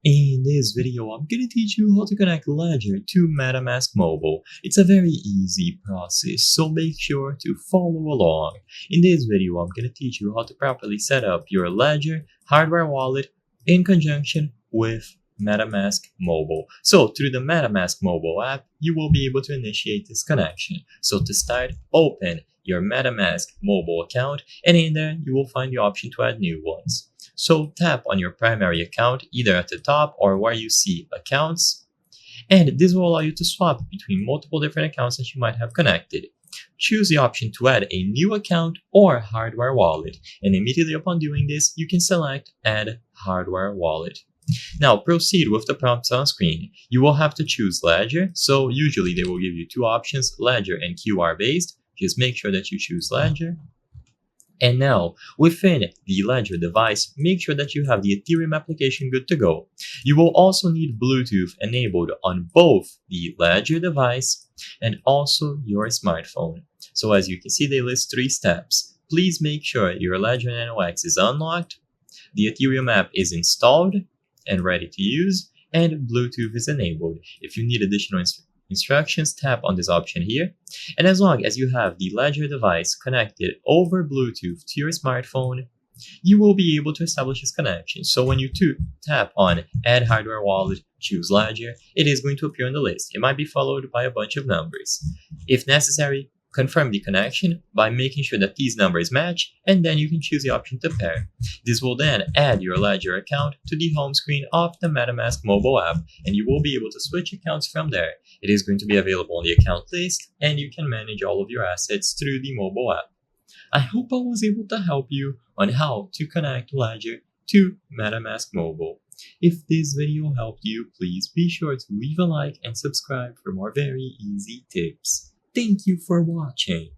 In this video, I'm going to teach you how to connect Ledger to MetaMask Mobile. It's a very easy process, so make sure to follow along. In this video, I'm going to teach you how to properly set up your Ledger hardware wallet in conjunction with MetaMask Mobile. So through the MetaMask Mobile app, you will be able to initiate this connection. So to start, open your MetaMask mobile account, and in there, you will find the option to add new ones. So tap on your primary account either at the top or where you see accounts, and this will allow you to swap between multiple different accounts that you might have connected. Choose the option to add a new account or hardware wallet, and immediately upon doing this, you can select Add Hardware Wallet. Now proceed with the prompts on screen. You will have to choose Ledger, so usually they will give you two options, Ledger and QR based. Just make sure that you choose Ledger. And now, within the Ledger device, make sure that you have the Ethereum application good to go. You will also need Bluetooth enabled on both the Ledger device and also your smartphone. So as you can see, they list 3 steps. Please make sure your Ledger NOx is unlocked, the Ethereum app is installed and ready to use, and Bluetooth is enabled. If you need additional instructions, tap on this option here, and as long as you have the Ledger device connected over Bluetooth to your smartphone, you will be able to establish this connection. So when you tap on Add Hardware Wallet, choose Ledger, it is going to appear on the list. It might be followed by a bunch of numbers. If necessary, confirm the connection by making sure that these numbers match, and then you can choose the option to pair. This will then add your Ledger account to the home screen of the MetaMask mobile app, and you will be able to switch accounts from there. It is going to be available on the account list, and you can manage all of your assets through the mobile app. I hope I was able to help you on how to connect Ledger to MetaMask Mobile. If this video helped you, please be sure to leave a like and subscribe for more very easy tips. Thank you for watching.